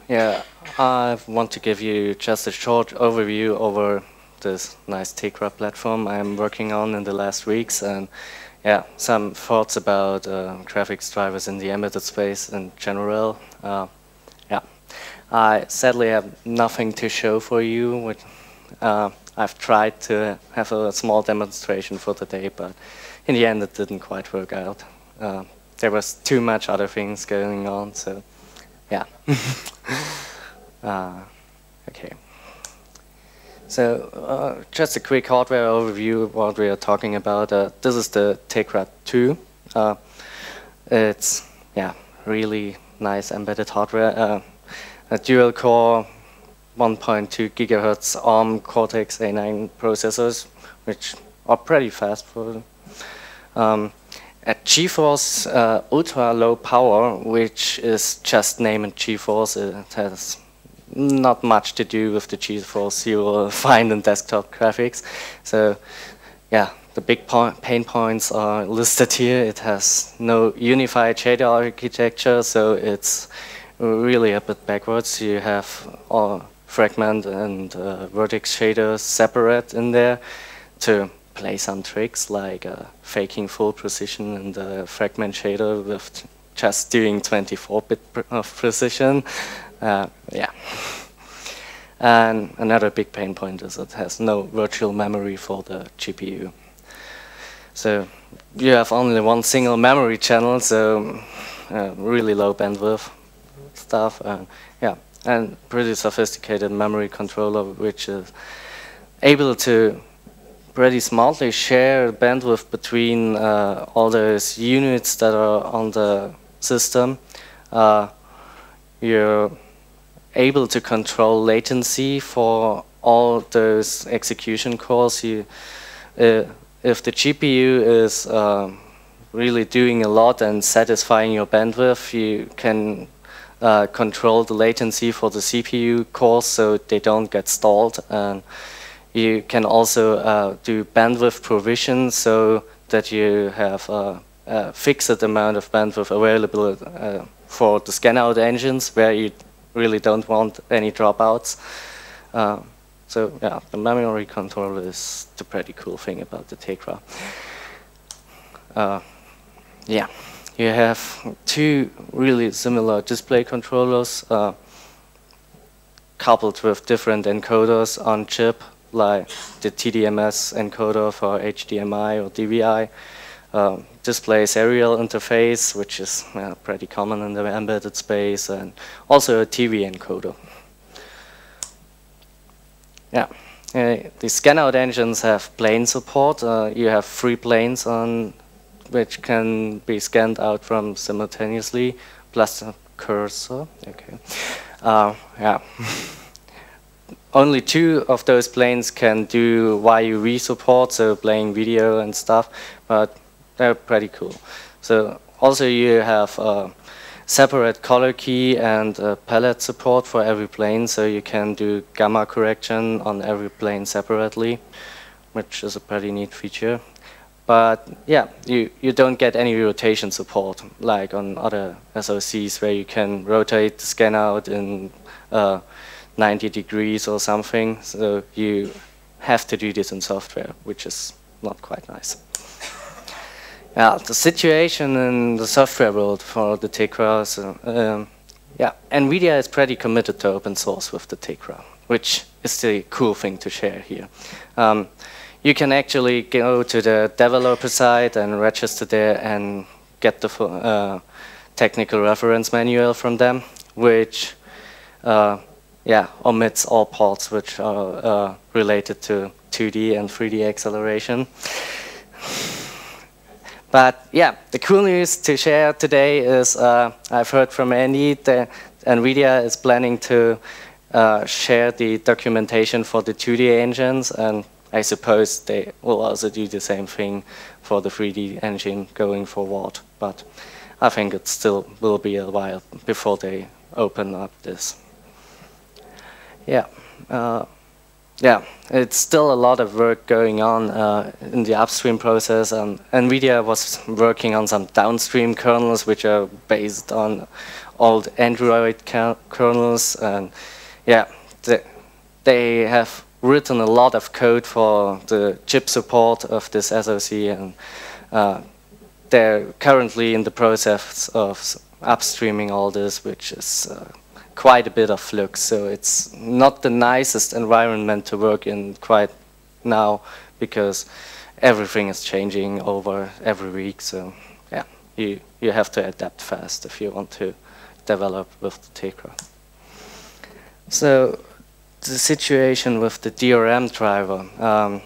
Yeah, I want to give you just a short overview over this nice Tegra platform I'm working on in the last weeks, and yeah, some thoughts about graphics drivers in the embedded space in general. Yeah, I sadly have nothing to show for you. I've tried to have a small demonstration for today, but in the end it didn't quite work out. There was too much other things going on, so yeah. Okay. So just a quick hardware overview of what we are talking about. This is the Tegra 2. It's really nice embedded hardware. A dual core 1.2 gigahertz ARM Cortex A9 processors, which are pretty fast for at GeForce ultra low power, which is just named GeForce. It has not much to do with the GeForce you will find in desktop graphics. So yeah, the big pain points are listed here. It has no unified shader architecture, so it's really a bit backwards. You have all fragment and vertex shaders separate in there to play some tricks like faking full precision in the fragment shader with just doing 24-bit of precision. Yeah. And another big pain point is it has no virtual memory for the GPU. So you have only one single memory channel, so really low bandwidth stuff. Yeah, and pretty sophisticated memory controller, which is able to pretty smartly share bandwidth between all those units that are on the system. You're able to control latency for all those execution cores. If the GPU is really doing a lot and satisfying your bandwidth, you can control the latency for the CPU cores so they don't get stalled. And you can also do bandwidth provision so that you have a fixed amount of bandwidth available for the scan-out engines where you really don't want any dropouts. So yeah, the memory controller is the pretty cool thing about the Tegra. Yeah, you have two really similar display controllers coupled with different encoders on chip, like the TDMS encoder for HDMI or DVI, display serial interface, which is pretty common in the embedded space, and also a TV encoder. Yeah, the scan-out engines have plane support. You have 3 planes on which can be scanned out from simultaneously, plus a cursor. Okay, yeah. Only 2 of those planes can do YUV support, so playing video and stuff, but they're pretty cool. So also you have a separate color key and palette support for every plane, so you can do gamma correction on every plane separately, which is a pretty neat feature. But yeah, you don't get any rotation support like on other SoCs where you can rotate the scan out in 90 degrees or something, so you have to do this in software, which is not quite nice. Yeah, the situation in the software world for the Tegra, yeah, NVIDIA is pretty committed to open source with the Tegra, which is the cool thing to share here. You can actually go to the developer site and register there and get the technical reference manual from them, which yeah, omits all parts which are related to 2D and 3D acceleration. But yeah, the cool news to share today is I've heard from Andy that NVIDIA is planning to share the documentation for the 2D engines, and I suppose they will also do the same thing for the 3D engine going forward. But I think it still will be a while before they open up this. Yeah, yeah, it's still a lot of work going on in the upstream process, and NVIDIA was working on some downstream kernels which are based on old Android kernels, and yeah, they have written a lot of code for the chip support of this SoC, and they're currently in the process of upstreaming all this, which is quite a bit of flux. So it's not the nicest environment to work in quite now, because everything is changing over every week. So yeah, you have to adapt fast if you want to develop with the Tegra. So the situation with the DRM driver.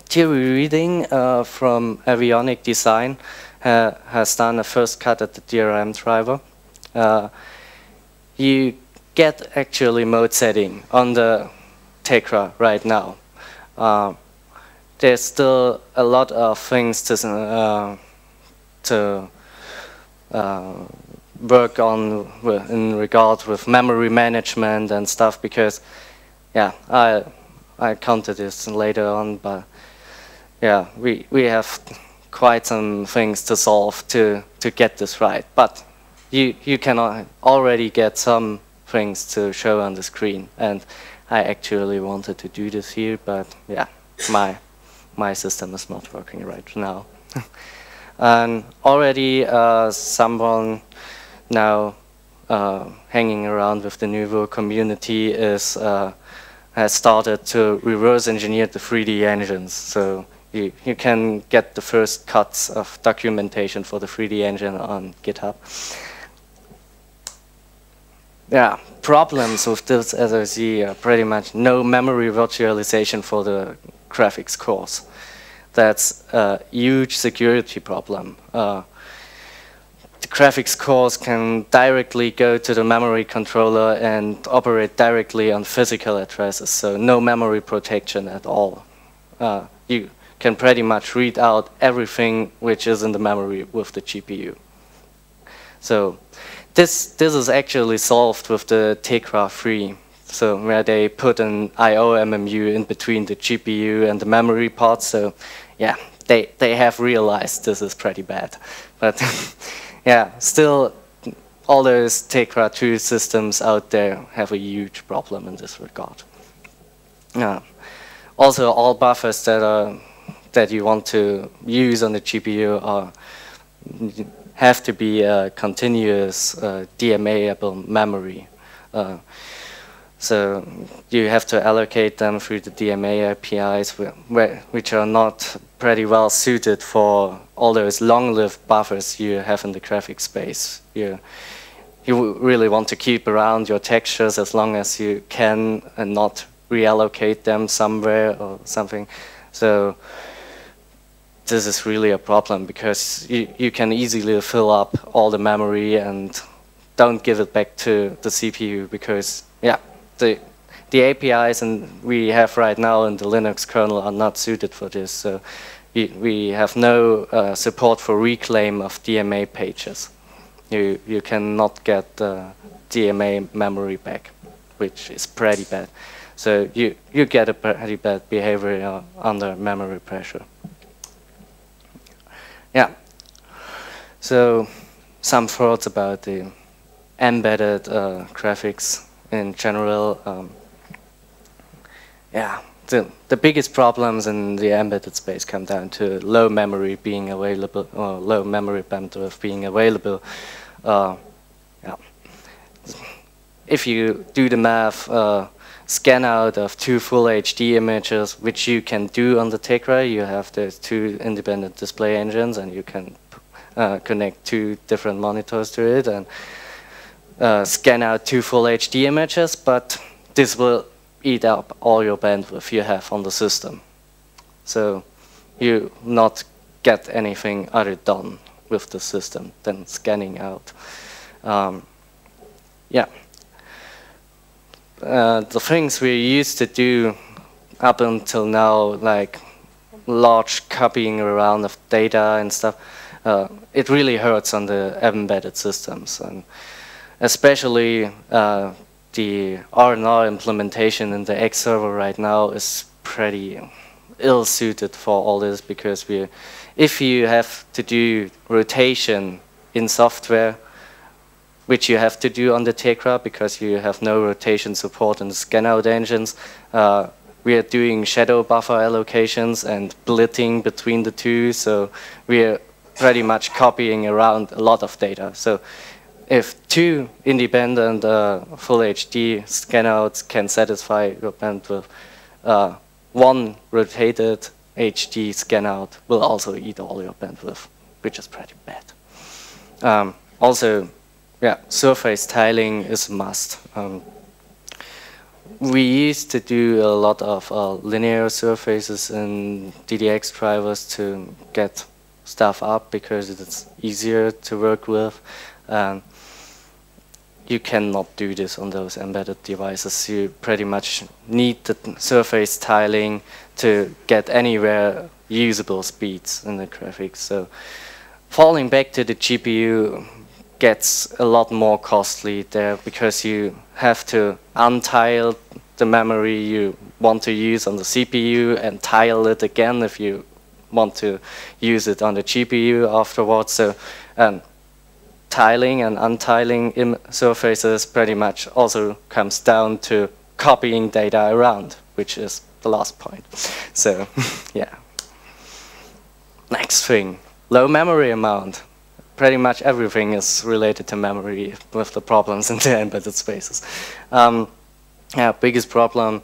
Thierry Reading from Avionic Design has done a first cut at the DRM driver. You get actually mode setting on the Tegra right now. There's still a lot of things to work on in regard with memory management and stuff, because yeah, I counted this later on, but yeah, we have quite some things to solve to get this right. But you can already get some things to show on the screen, and I actually wanted to do this here, but yeah, my system is not working right now. And already someone now hanging around with the Nouveau community has started to reverse engineer the 3D engines. So you can get the first cuts of documentation for the 3D engine on GitHub. Yeah, problems with this SoC are pretty much no memory virtualization for the graphics cores. That's a huge security problem. The graphics cores can directly go to the memory controller and operate directly on physical addresses, so no memory protection at all. You can pretty much read out everything which is in the memory with the GPU. So this is actually solved with the Tegra 3, so where they put an I/O MMU in between the GPU and the memory parts. So yeah, they have realized this is pretty bad, but yeah, still all those Tegra 2 systems out there have a huge problem in this regard. Also, all buffers that you want to use on the GPU have to be a continuous DMA-able memory. So you have to allocate them through the DMA APIs, which are not pretty well suited for all those long-lived buffers you have in the graphics space. You really want to keep around your textures as long as you can and not reallocate them somewhere or something. So this is really a problem, because you can easily fill up all the memory and don't give it back to the CPU, because yeah, the APIs we have right now in the Linux kernel are not suited for this. So we have no support for reclaim of DMA pages. You cannot get the DMA memory back, which is pretty bad. So you get a pretty bad behavior under memory pressure. Yeah. So some thoughts about the embedded graphics in general. Yeah, the biggest problems in the embedded space come down to low memory being available, or low memory bandwidth being available. Yeah. If you do the math, scan out of 2 full HD images, which you can do on the Tegra. You have those 2 independent display engines, and you can connect 2 different monitors to it and scan out 2 full HD images, but this will eat up all your bandwidth you have on the system. So you not get anything other done with the system than scanning out. Yeah. The things we used to do up until now, like large copying around of data and stuff, it really hurts on the embedded systems, and especially the R&R implementation in the X server right now is pretty ill-suited for all this, because if you have to do rotation in software, which you have to do on the Tegra because you have no rotation support in the scan-out engines. We are doing shadow buffer allocations and splitting between the two, so we are pretty much copying around a lot of data. So if two independent full HD scan-outs can satisfy your bandwidth, one rotated HD scan-out will also eat all your bandwidth, which is pretty bad. Also, yeah, surface tiling is a must. We used to do a lot of linear surfaces in DDX drivers to get stuff up because it's easier to work with. You cannot do this on those embedded devices. You pretty much need the surface tiling to get anywhere usable speeds in the graphics. So falling back to the GPU gets a lot more costly there because you have to untile the memory you want to use on the CPU and tile it again if you want to use it on the GPU afterwards. So tiling and untiling surfaces pretty much also comes down to copying data around, which is the last point. So yeah. Next thing, low memory amount. Pretty much everything is related to memory with the problems in the embedded spaces. Yeah, biggest problem,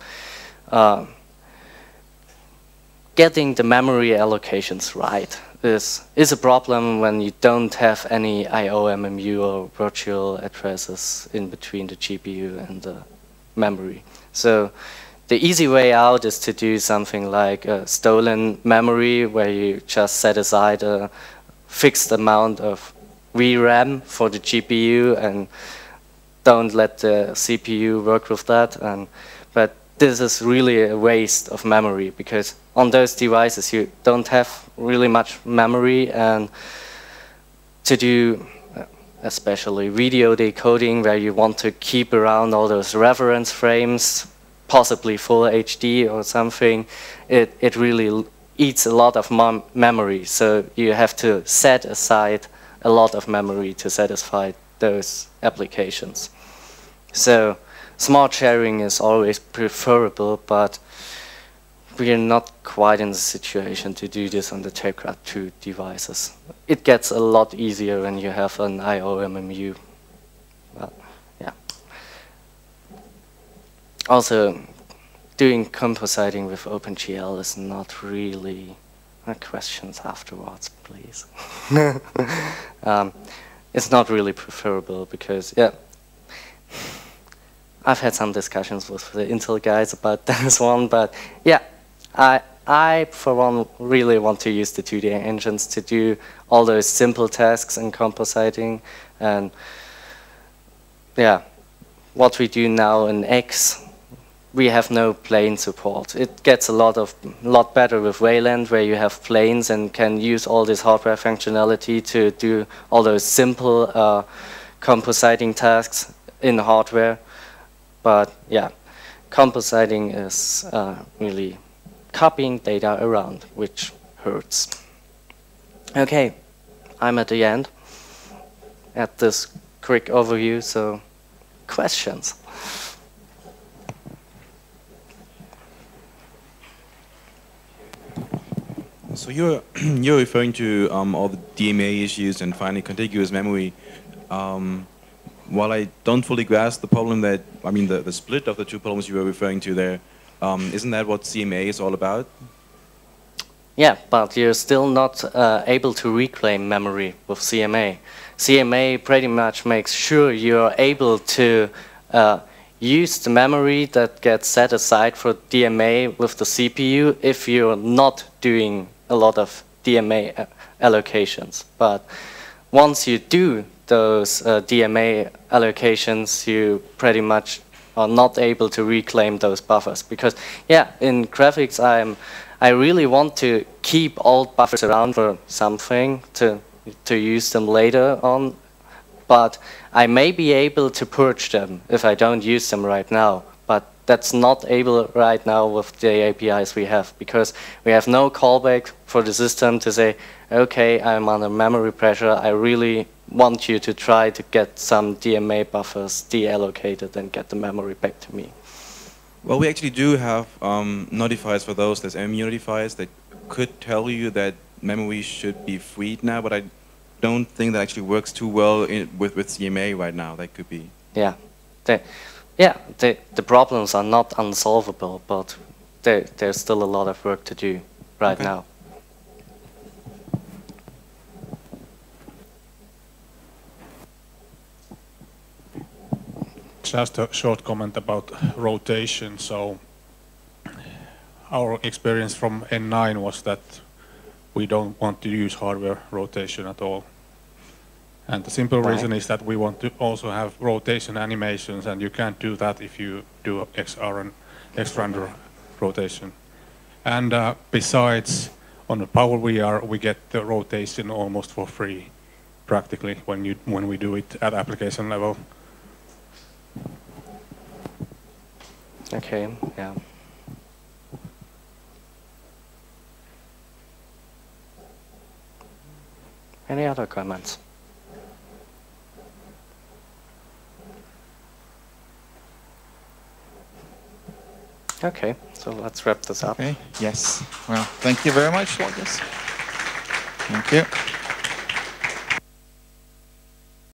getting the memory allocations right is a problem when you don't have any IO-MMU or virtual addresses in between the GPU and the memory. So the easy way out is to do something like a stolen memory where you just set aside a fixed amount of VRAM for the GPU and don't let the CPU work with that. But this is really a waste of memory because on those devices you don't have really much memory, and to do especially video decoding where you want to keep around all those reference frames, possibly full HD or something, it really eats a lot of memory. So you have to set aside a lot of memory to satisfy those applications. So smart sharing is always preferable, but we are not quite in the situation to do this on the Tegra 2 devices. It gets a lot easier when you have an IO-MMU. But, yeah. Also, doing compositing with OpenGL is not really questions afterwards, please. It's not really preferable because, yeah, I've had some discussions with the Intel guys about this one, but yeah, I for one really want to use the 2D engines to do all those simple tasks in compositing. And yeah, what we do now in X, we have no plane support. It gets a lot better with Wayland, where you have planes and can use all this hardware functionality to do all those simple compositing tasks in hardware. But yeah, compositing is really copying data around, which hurts. Okay, I'm at the end at this quick overview, so questions? So you're referring to all the DMA issues and finally contiguous memory. While I don't fully grasp the problem that, I mean the split of the two problems you were referring to there, isn't that what CMA is all about? Yeah, but you're still not able to reclaim memory with CMA. CMA pretty much makes sure you're able to use the memory that gets set aside for DMA with the CPU if you're not doing a lot of DMA allocations. But once you do those DMA allocations, you pretty much are not able to reclaim those buffers. Because yeah, in graphics I really want to keep old buffers around for something to use them later on, but I may be able to purge them if I don't use them right now. But that's not able right now with the APIs we have, because we have no callback for the system to say, okay, I'm under memory pressure, I really want you to try to get some DMA buffers deallocated and get the memory back to me. Well, we actually do have notifiers for those. There's MMU notifiers that could tell you that memory should be freed now, but I don't think that actually works too well with CMA right now. That could be. Yeah. The problems are not unsolvable, but there's still a lot of work to do right now. Just a short comment about rotation. So our experience from N9 was that we don't want to use hardware rotation at all. And the simple reason is that we want to also have rotation animations, and you can't do that if you do X-random rotation. And besides, on the Power VR, we get the rotation almost for free, practically, when we do it at application level. Okay, yeah. Any other comments? Okay, so let's wrap this up. Okay, yes. Well, thank you very much, Lucas. Thank you.